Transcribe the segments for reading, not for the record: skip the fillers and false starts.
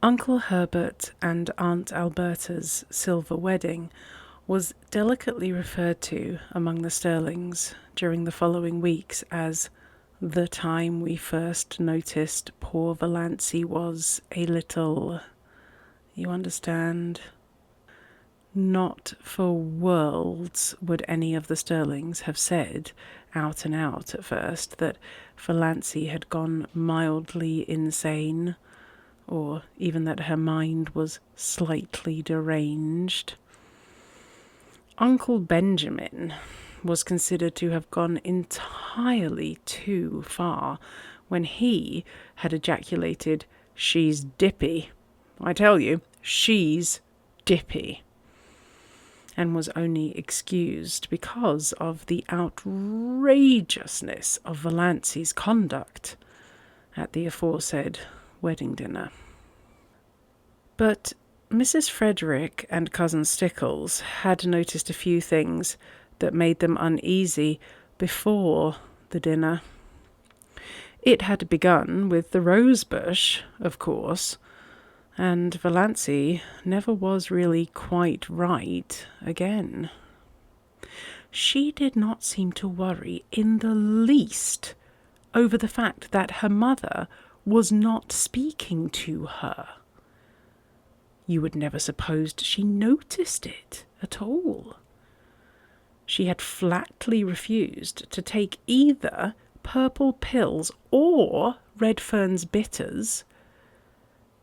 Uncle Herbert and Aunt Alberta's silver wedding was delicately referred to among the Stirlings during the following weeks as the time we first noticed poor Valancy was a little, you understand? Not for worlds would any of the Stirlings have said out and out at first that Valancy had gone mildly insane, or even that her mind was slightly deranged. Uncle Benjamin was considered to have gone entirely too far when he had ejaculated, "She's dippy. I tell you, she's dippy," and was only excused because of the outrageousness of Valancy's conduct at the aforesaid wedding dinner. But Mrs. Frederick and Cousin Stickles had noticed a few things that made them uneasy before the dinner. It had begun with the rosebush, of course, and Valancy never was really quite right again. She did not seem to worry in the least over the fact that her mother was not speaking to her. You would never supposed she noticed it at all. She had flatly refused to take either purple pills or Redfern's bitters.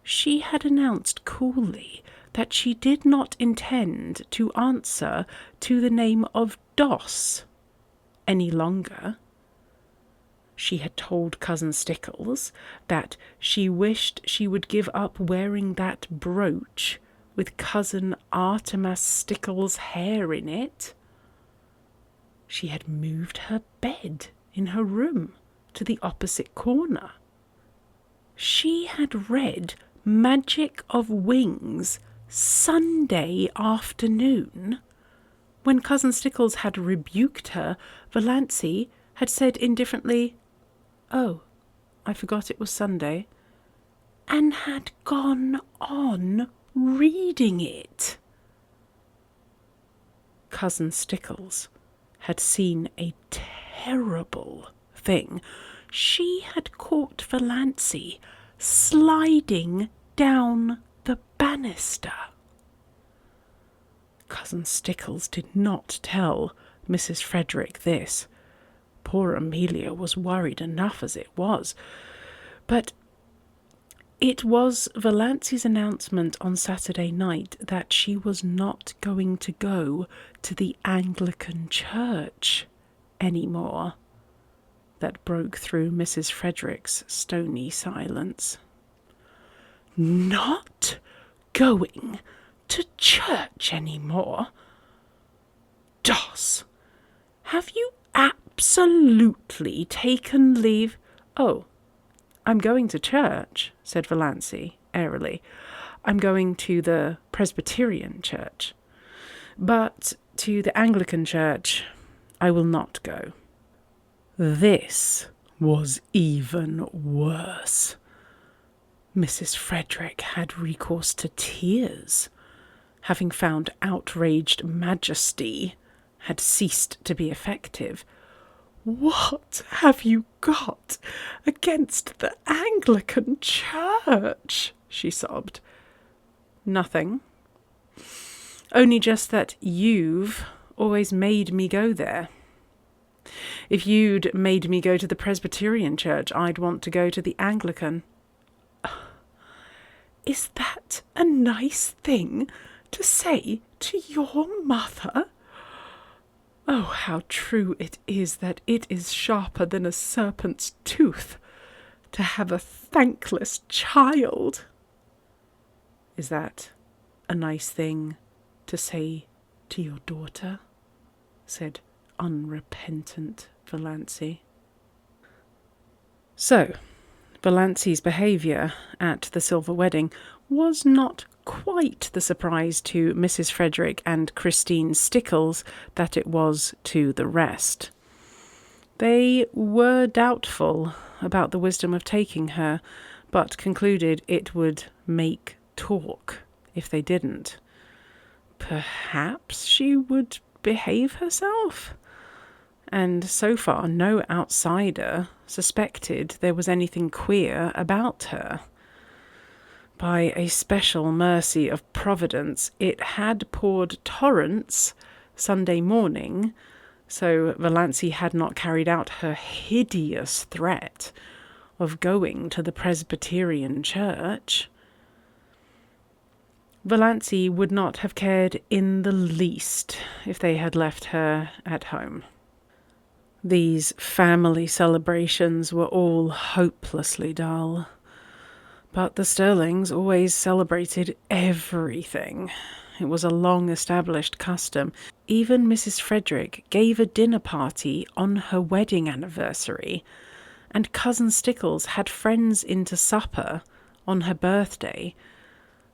She had announced coolly that she did not intend to answer to the name of Doss any longer. She had told Cousin Stickles that she wished she would give up wearing that brooch with Cousin Artemas Stickles' hair in it. She had moved her bed in her room to the opposite corner. She had read Magic of Wings Sunday afternoon. When Cousin Stickles had rebuked her, Valancy had said indifferently, "Oh, I forgot it was Sunday," and had gone on reading it. Cousin Stickles had seen a terrible thing. She had caught Valancy sliding down the banister. Cousin Stickles did not tell Mrs. Frederick this. Poor Amelia was worried enough as it was. But it was Valancy's announcement on Saturday night that she was not going to go to the Anglican church anymore that broke through Mrs. Frederick's stony silence. Not going to church anymore? Doss, have you absolutely taken leave? "Oh, I'm going to church," said Valancy airily. "I'm going to the Presbyterian church. But to the Anglican church I will not go." This was even worse. Mrs. Frederick had recourse to tears, having found outraged majesty had ceased to be effective. "What have you got against the Anglican church?" she sobbed. "Nothing. Only just that you've always made me go there. If you'd made me go to the Presbyterian church, I'd want to go to the Anglican." "Is that a nice thing to say to your mother? Oh, how true it is that it is sharper than a serpent's tooth to have a thankless child." "Is that a nice thing to say to your daughter?" said unrepentant Valancy. So, Valancy's behaviour at the silver wedding was not quite the surprise to Mrs. Frederick and Christine Stickles that it was to the rest. They were doubtful about the wisdom of taking her, but concluded it would make talk if they didn't. Perhaps she would behave herself? And so far no outsider suspected there was anything queer about her. By a special mercy of Providence, it had poured torrents Sunday morning, so Valancy had not carried out her hideous threat of going to the Presbyterian church. Valancy would not have cared in the least if they had left her at home. These family celebrations were all hopelessly dull. But the Stirlings always celebrated everything. It was a long-established custom. Even Mrs. Frederick gave a dinner party on her wedding anniversary, and Cousin Stickles had friends in to supper on her birthday.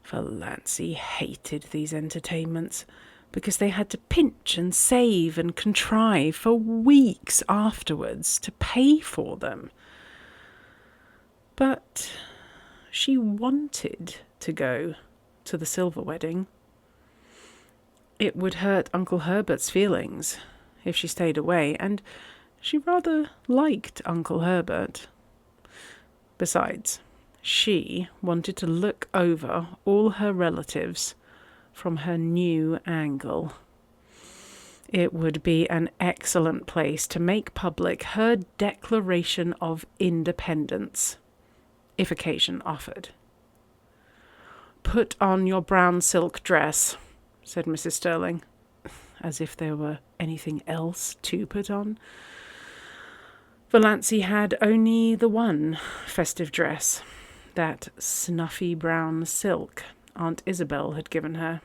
Valancy hated these entertainments, because they had to pinch and save and contrive for weeks afterwards to pay for them. But she wanted to go to the silver wedding. It would hurt Uncle Herbert's feelings if she stayed away, and she rather liked Uncle Herbert. Besides, she wanted to look over all her relatives from her new angle. It would be an excellent place to make public her declaration of independence, if occasion offered. "Put on your brown silk dress," said Mrs. Stirling, as if there were anything else to put on. Valancy had only the one festive dress, that snuffy brown silk Aunt Isabel had given her.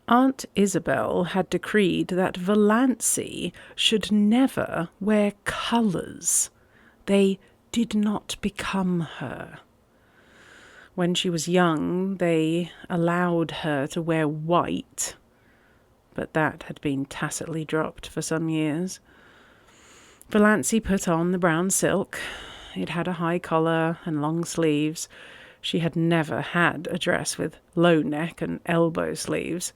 Aunt Isabel had decreed that Valancy should never wear colours. They did not become her. When she was young, they allowed her to wear white, but that had been tacitly dropped for some years. Valancy put on the brown silk. It had a high collar and long sleeves. She had never had a dress with low neck and elbow sleeves,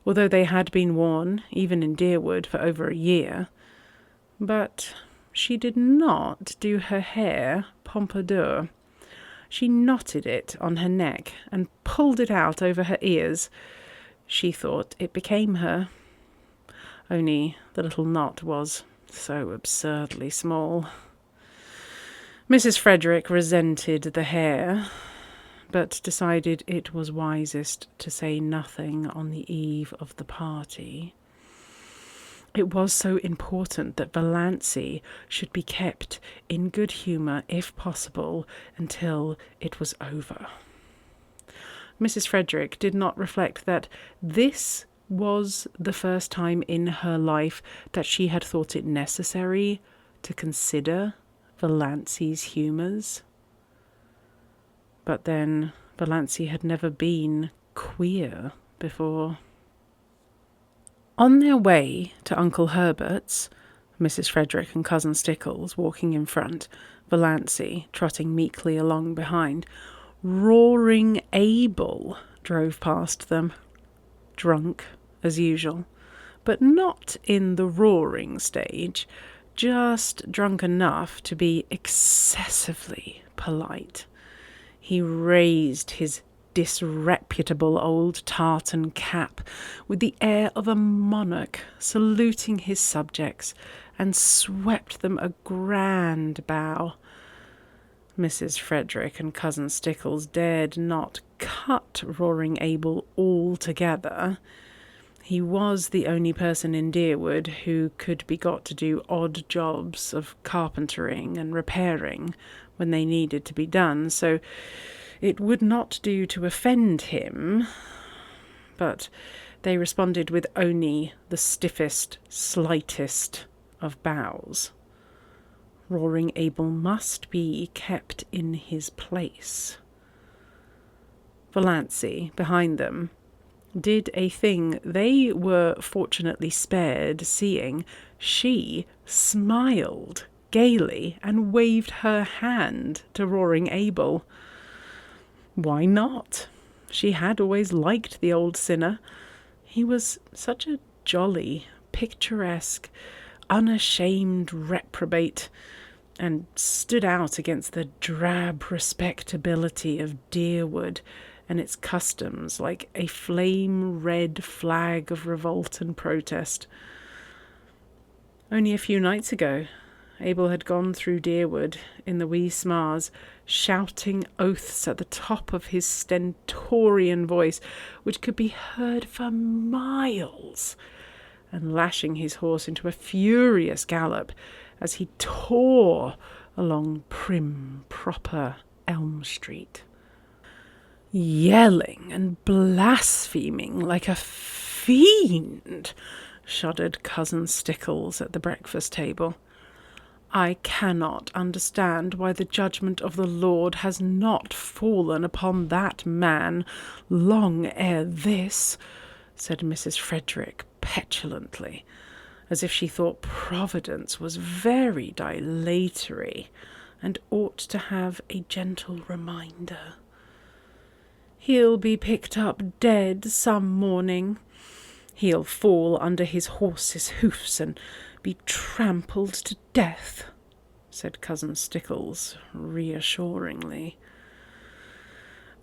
although they had been worn, even in Deerwood, for over a year. But she did not do her hair pompadour. She knotted it on her neck and pulled it out over her ears. She thought it became her. Only the little knot was so absurdly small. Mrs. Frederick resented the hair, but decided it was wisest to say nothing on the eve of the party. It was so important that Valancy should be kept in good humour, if possible, until it was over. Mrs. Frederick did not reflect that this was the first time in her life that she had thought it necessary to consider Valancy's humours. But then Valancy had never been queer before. On their way to Uncle Herbert's, Mrs. Frederick and Cousin Stickles walking in front, Valancy trotting meekly along behind, Roaring Abel drove past them, drunk as usual, but not in the roaring stage, just drunk enough to be excessively polite. He raised his disreputable old tartan cap with the air of a monarch saluting his subjects, and swept them a grand bow. Mrs. Frederick and Cousin Stickles dared not cut Roaring Abel altogether. He was the only person in Deerwood who could be got to do odd jobs of carpentering and repairing when they needed to be done, so it would not do to offend him. But they responded with only the stiffest, slightest of bows. Roaring Abel must be kept in his place. Valancy, behind them, did a thing they were fortunately spared seeing. She smiled gaily and waved her hand to roaring Abel. Why not? She had always liked the old sinner. He was such a jolly, picturesque, unashamed reprobate, and stood out against the drab respectability of Deerwood and its customs like a flame-red flag of revolt and protest. Only a few nights ago, Abel had gone through Deerwood in the wee sma's, shouting oaths at the top of his stentorian voice, which could be heard for miles, and lashing his horse into a furious gallop as he tore along prim, proper Elm Street, yelling and blaspheming like a fiend, shuddered Cousin Stickles at the breakfast table. I cannot understand why the judgment of the Lord has not fallen upon that man long ere this, said Mrs. Frederick petulantly, as if she thought Providence was very dilatory and ought to have a gentle reminder. He'll be picked up dead some morning. He'll fall under his horse's hoofs and be trampled to death, said Cousin Stickles reassuringly.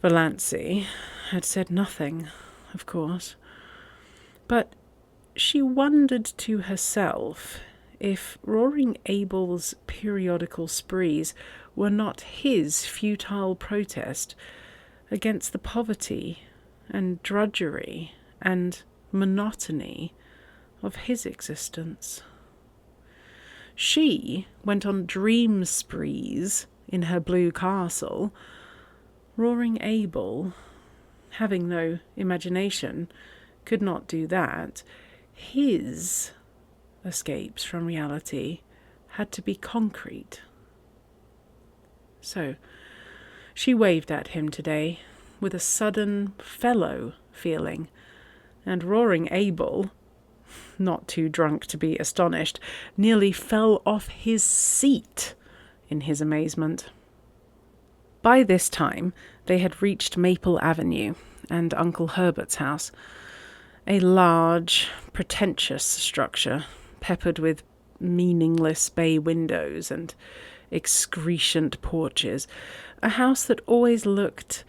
Valancy had said nothing, of course, but she wondered to herself if Roaring Abel's periodical sprees were not his futile protest against the poverty and drudgery and monotony of his existence. She went on dream sprees in her blue castle. Roaring Abel, having no imagination, could not do that. His escapes from reality had to be concrete. So she waved at him today with a sudden fellow feeling, and Roaring Abel, not too drunk to be astonished, nearly fell off his seat in his amazement. By this time they had reached Maple Avenue and Uncle Herbert's house, a large, pretentious structure peppered with meaningless bay windows and excrescent porches, a house that always looked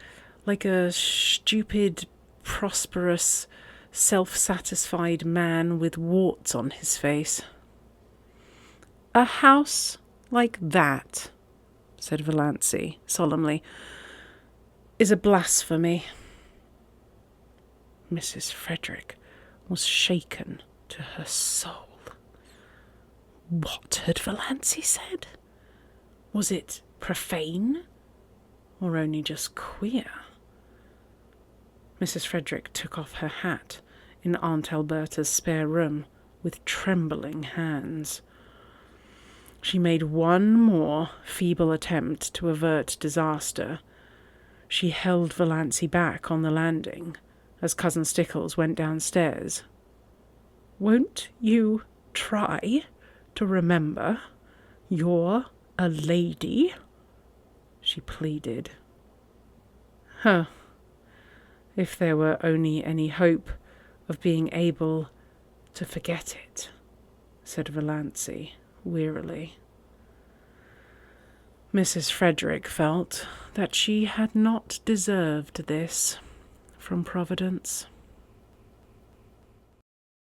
like a stupid, prosperous, self-satisfied man with warts on his face. A house like that, said Valancy solemnly, is a blasphemy. Mrs. Frederick was shaken to her soul. What had Valancy said? Was it profane, or only just queer? Mrs. Frederick took off her hat in Aunt Alberta's spare room with trembling hands. She made one more feeble attempt to avert disaster. She held Valancy back on the landing as Cousin Stickles went downstairs. Won't you try to remember you're a lady? She pleaded. If there were only any hope of being able to forget it, said Valancy wearily. Mrs. Frederick felt that she had not deserved this from Providence.